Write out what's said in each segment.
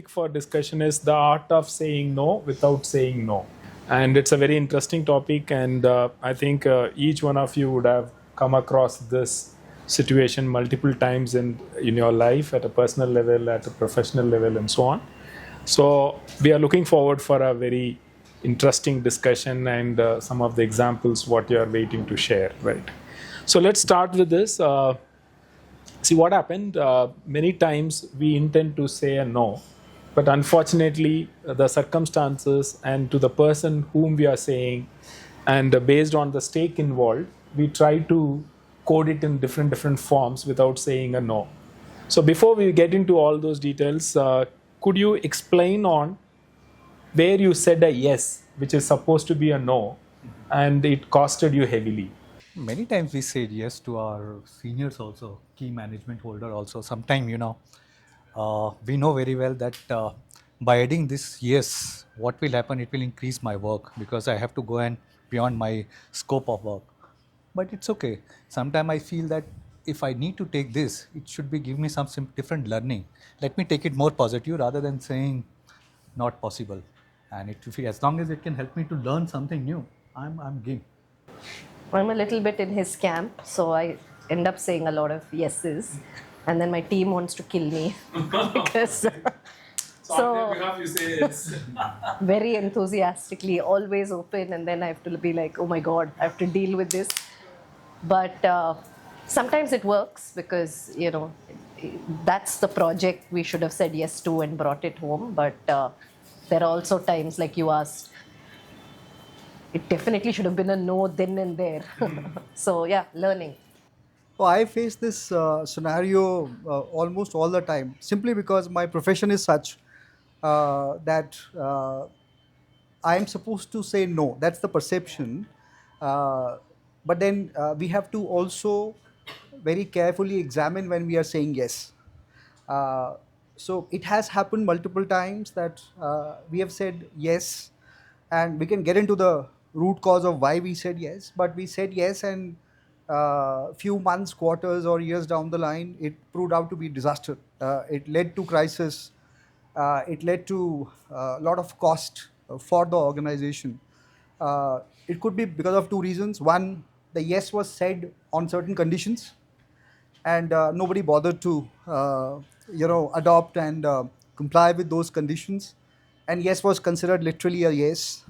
topic for discussion is the art of saying no without saying no. And it's a very interesting topic, and I think each one of you would have come across this situation multiple times in your life, at a personal level, at a professional level, and so on. So we are looking forward for a very interesting discussion and some of the examples what you are waiting to share, right? So let's start with this. See what happened. Many times we intend to say a no, but unfortunately, the circumstances and to the person whom we are saying, and based on the stake involved, we try to code it in different forms without saying a no. So before we get into all those details, could you explain on where you said a yes, which is supposed to be a no, and it costed you heavily? Many times we said yes to our seniors also, key management holder also. Sometime, we know very well that by adding this yes, what will happen, it will increase my work because I have to go and beyond my scope of work. But it's okay. Sometimes I feel that if I need to take this, it should be give me some different learning. Let me take it more positive rather than saying not possible. And as long as it can help me to learn something new, I'm game. I'm a little bit in his camp, so I end up saying a lot of yeses, and then my team wants to kill me because so you say yes. very enthusiastically, always open, and then I have to be like, oh my god, I have to deal with this. But sometimes it works because that's the project we should have said yes to and brought it home. But there are also times, like you asked, it definitely should have been a no then and there. So yeah, learning. Oh, I face this scenario almost all the time, simply because my profession is such that I am supposed to say no. That's the perception. But then we have to also very carefully examine when we are saying yes. So it has happened multiple times that we have said yes, and we can get into the root cause of why we said yes. But we said yes, and few months, quarters, or years down the line, it proved out to be disaster. It led to crisis. It led to a lot of cost for the organization. It could be because of two reasons. One, the yes was said on certain conditions, and nobody bothered to adopt and comply with those conditions, and yes was considered literally a yes.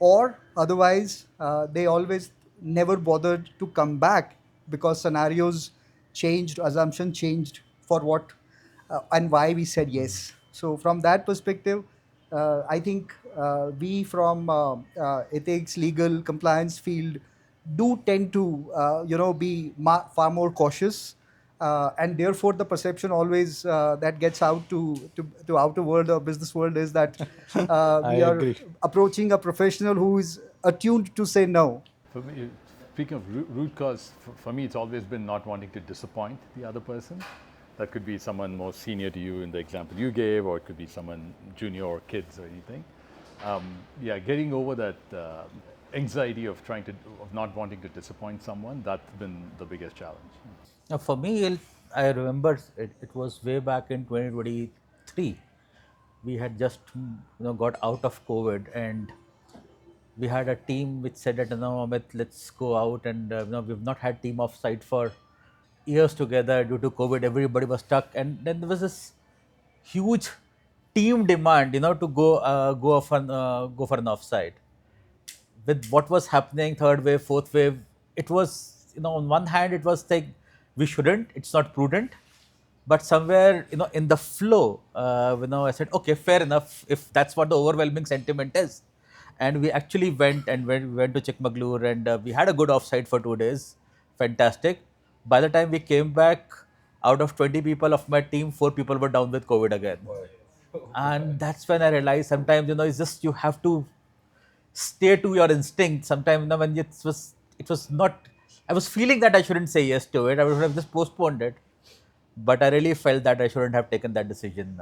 Or otherwise, they always never bothered to come back because scenarios changed, assumption changed for what and why we said yes. So from that perspective, I think we from ethics, legal, compliance field do tend to be far more cautious, and therefore the perception always that gets out to outer world or business world is that I we are agree. approaching a professional who is attuned to say no. For me, speaking of root cause, for me, it's always been not wanting to disappoint the other person. That could be someone more senior to you in the example you gave, or it could be someone junior or kids or anything. Getting over that anxiety of not wanting to disappoint someone, that's been the biggest challenge. Now, for me, I remember it was way back in 2023. We had just got out of COVID, and we had a team which said that, Amit, let's go out, and we've not had team off site for years together due to COVID. Everybody was stuck, and then there was this huge team demand, to go for an offsite. With what was happening, third wave, fourth wave, it was, on one hand, it was like we shouldn't, it's not prudent, but somewhere, in the flow, I said, okay, fair enough, if that's what the overwhelming sentiment is. And we actually went to Chikmagalur, and we had a good offsite for 2 days. Fantastic. By the time we came back, out of 20 people of my team, 4 people were down with COVID again. And that's when I realized sometimes, it's just you have to stay to your instinct. Sometimes, when it was not, I was feeling that I shouldn't say yes to it. I would have just postponed it. But I really felt that I shouldn't have taken that decision.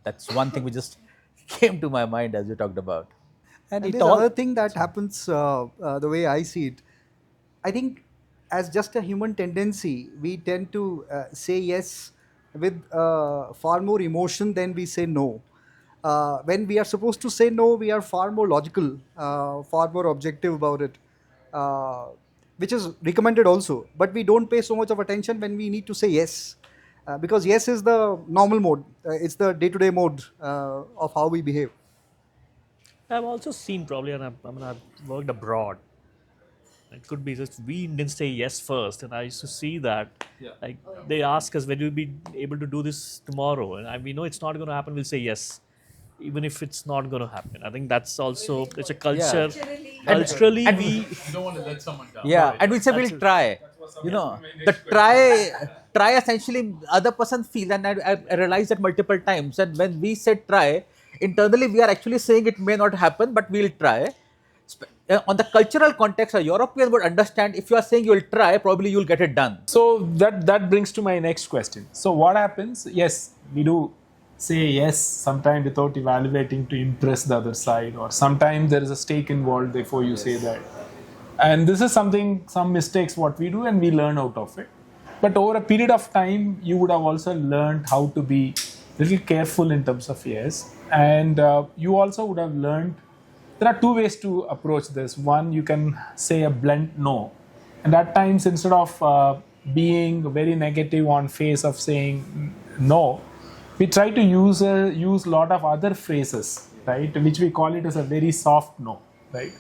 That's one thing which just came to my mind as you talked about. And it there's all- another thing that happens the way I see it. I think as just a human tendency, we tend to say yes with far more emotion than we say no. When we are supposed to say no, we are far more logical, far more objective about it, uh, which is recommended also. But we don't pay so much of attention when we need to say yes, because yes is the normal mode. It's the day-to-day mode of how we behave. I've also seen probably, and I've worked abroad. It could be just we Indians say yes first, and I used to see that. Like they ask us, "When will we be able to do this tomorrow?" And we know it's not going to happen. We'll say yes, even if it's not going to happen. I think that's also it's a culture. Culturally, And- we You don't want to let someone down. Yeah, and we say we'll try. You know, the try essentially other person feel, and I realized that multiple times. And when we say try, internally we are actually saying it may not happen, but we'll try. On the cultural context, a European would understand if you are saying you'll try, probably you'll get it done. So that brings to my next question. So what happens? Yes, we do say yes sometimes without evaluating to impress the other side, or sometimes there is a stake involved before you say that. And this is some mistakes what we do, and we learn out of it. But over a period of time, you would have also learned how to be little careful in terms of yes, and you also would have learned. There are two ways to approach this. One, you can say a blunt no, and at times instead of being very negative on face of saying no, we try to use a lot of other phrases, right, which we call it as a very soft no, right?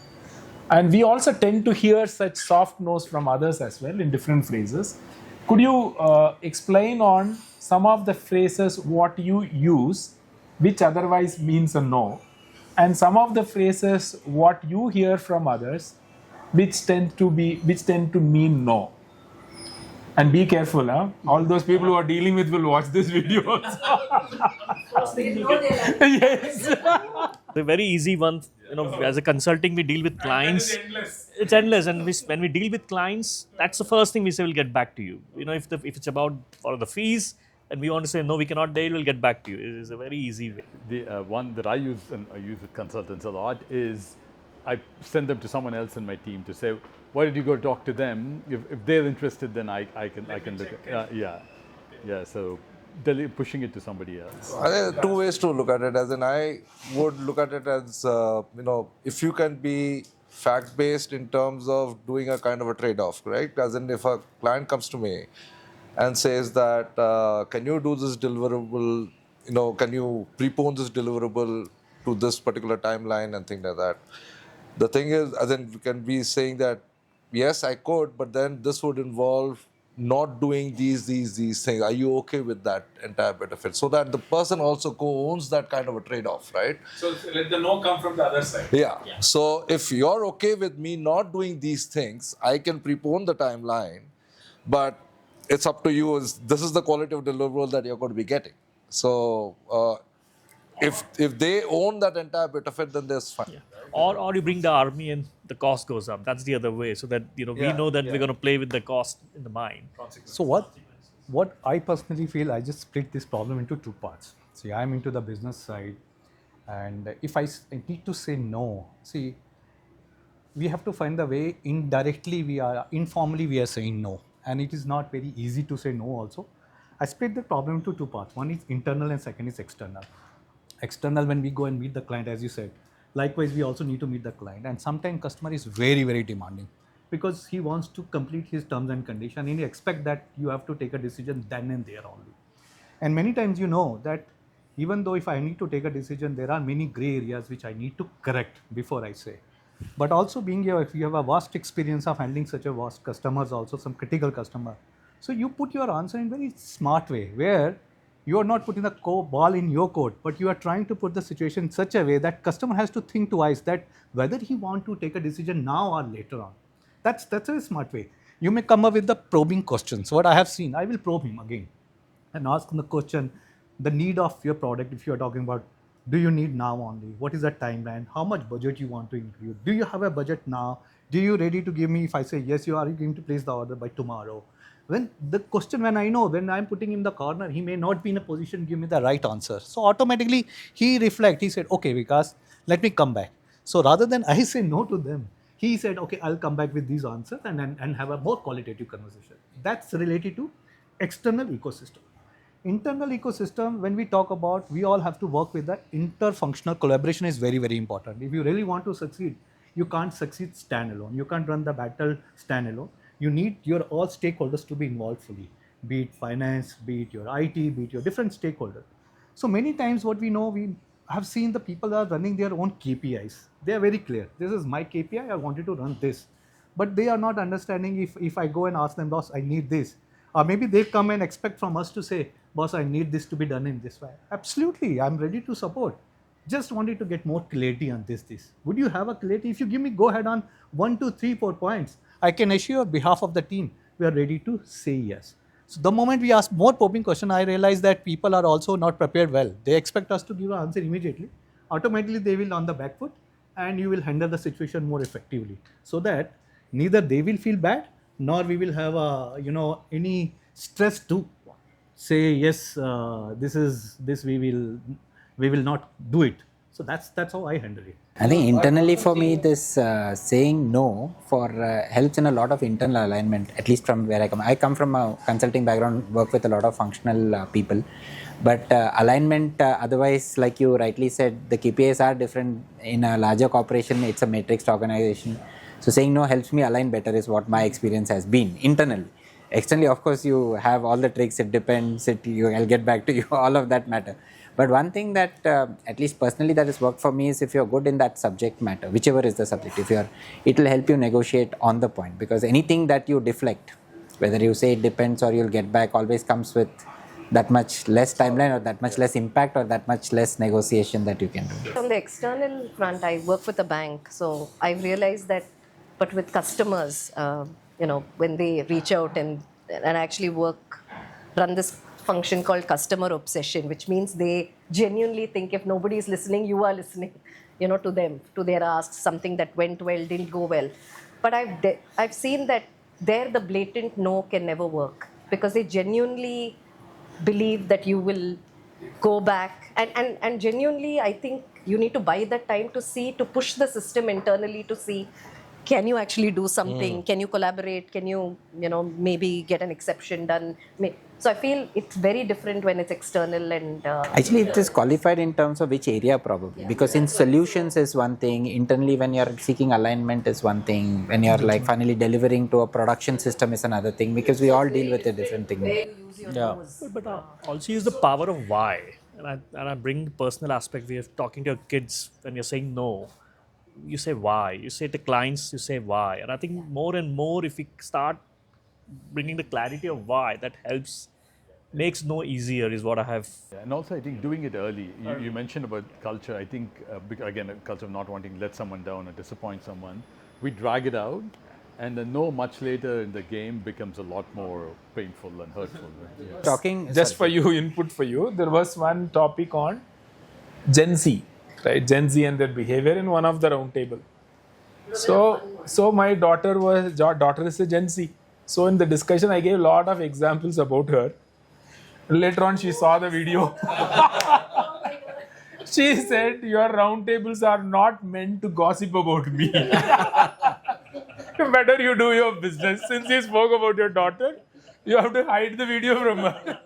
And we also tend to hear such soft no's from others as well in different phrases. Could you explain on some of the phrases what you use, which otherwise means a no, and some of the phrases what you hear from others, which tend to mean no? And be careful, huh? All those people who are dealing with will watch this video also. Yes. the very easy one. As a consulting, we deal with clients. It's endless, and when we deal with clients, that's the first thing we say. We'll get back to you. If it's about for the fees, and we want to say no, we cannot deal. We'll get back to you. It is a very easy way. The one that I use, and I use with consultants a lot, is I send them to someone else in my team to say, why did you go talk to them? If they're interested, then I can look at yeah. So pushing it to somebody else. There are two ways to look at it. As in, I would look at it as if you can be fact-based in terms of doing a kind of a trade-off, right? As in, if a client comes to me and says that, can you do this deliverable? Can you prepone this deliverable to this particular timeline and things like that? The thing is, as in, you can be saying that, yes, I could, but then this would involve not doing these things. Are you okay with that entire bit of it? So that the person also co-owns that kind of a trade-off, right? So let the no come from the other side. Yeah. So if you're okay with me not doing these things, I can prepone the timeline, but it's up to you. This is the quality of deliverable that you're going to be getting. So if they own that entire bit of it, then there's fine. Yeah. Or you bring the army and the cost goes up. That's the other way. So that we know that we're going to play with the cost in the mind. So what I personally feel, I just split this problem into two parts. See, I'm into the business side, and if I need to say no, see, we have to find the way. Informally we are saying no, and it is not very easy to say no also. I split the problem into two parts. One is internal and second is external. External, when we go and meet the client, as you said. Likewise, we also need to meet the client, and sometimes customer is very, very demanding because he wants to complete his terms and condition, and he expect that you have to take a decision then and there only. And many times that even though if I need to take a decision, there are many gray areas which I need to correct before I say. But also being here, if you have a vast experience of handling such a vast customers, also some critical customer, so you put your answer in very smart way where you are not putting the ball in your court, but you are trying to put the situation in such a way that customer has to think twice that whether he want to take a decision now or later on. That's a smart way. You may come up with the probing questions. What I have seen, I will probe him again and ask him the question, the need of your product. If you are talking about, do you need now only? What is the timeline? How much budget you want to include? Do you have a budget now? Do you ready to give me, if I say yes, you are going to place the order by tomorrow? When I know when I'm putting him in the corner, he may not be in a position to give me the right answer. So automatically he reflect. He said, okay, Vikas, let me come back. So rather than I say no to them, he said, okay, I'll come back with these answers and have a more qualitative conversation. That's related to external ecosystem. Internal ecosystem, when we talk about, we all have to work with the interfunctional collaboration is very, very important. If you really want to succeed, you can't succeed standalone. You can't run the battle standalone. You need your all stakeholders to be involved fully, be it finance, be it your IT, be it your different stakeholders. So many times what we know, we have seen the people are running their own KPIs. They are very clear. This is my KPI, I wanted to run this. But they are not understanding if I go and ask them, boss, I need this. Or maybe they come and expect from us to say, boss, I need this to be done in this way. Absolutely, I'm ready to support. Just wanted to get more clarity on this. Would you have a clarity? If you give me go ahead on 1, 2, 3, 4 points, I can assure on behalf of the team, we are ready to say yes. So the moment we ask more probing question, I realize that people are also not prepared well. They expect us to give an answer immediately. Automatically, they will on the back foot and you will handle the situation more effectively. So that neither they will feel bad, nor we will have any stress to say yes. This we will not do it. So that's how I handle it. I think internally for me, this saying no helps in a lot of internal alignment, at least from where I come. I come from a consulting background, work with a lot of functional people. But alignment, otherwise, like you rightly said, the KPIs are different. In a larger corporation, it's a matrixed organization. So saying no helps me align better is what my experience has been internally. Externally, of course, you have all the tricks. It depends. I'll get back to you. All of that matter. But one thing that, at least personally, that has worked for me is if you're good in that subject matter, whichever is the subject, it will help you negotiate on the point. Because anything that you deflect, whether you say it depends or you'll get back, always comes with that much less timeline or that much less impact or that much less negotiation that you can do. On the external front, I work with a bank, so I've realized that, but with customers, when they reach out and actually run this function called customer obsession, which means they genuinely think if nobody is listening, you are listening, to them, to their asks, something that went well, didn't go well. But I've seen that there the blatant no can never work because they genuinely believe that you will go back and genuinely I think you need to buy that time to push the system internally to see, can you actually do something? Can you collaborate? Can you, maybe get an exception done? So I feel it's very different when it's external and... Actually, it is qualified in terms of which area probably. Yeah. Because in solutions is one thing, internally when you're seeking alignment is one thing, when you're like finally delivering to a production system is another thing, because we all deal with a different thing. Yeah. But also use the power of why. And I bring the personal aspect. We are talking to your kids when you're saying no. You say why. You say to clients, you say why. And I think more and more, if we start bringing the clarity of why, that helps, makes no easier is what I have. Yeah, and also I think doing it early. You mentioned about culture. I think, again, a culture of not wanting to let someone down or disappoint someone. We drag it out, and the no much later in the game becomes a lot more painful and hurtful. Yeah. Talking just for you, input for you, there was one topic on Gen Z. Right, Gen Z and their behavior in one of the round table. So my daughter is a Gen Z. So in the discussion, I gave a lot of examples about her. Later on, she saw the video. She said, "Your round tables are not meant to gossip about me. Better you do your business. Since you spoke about your daughter, you have to hide the video from her."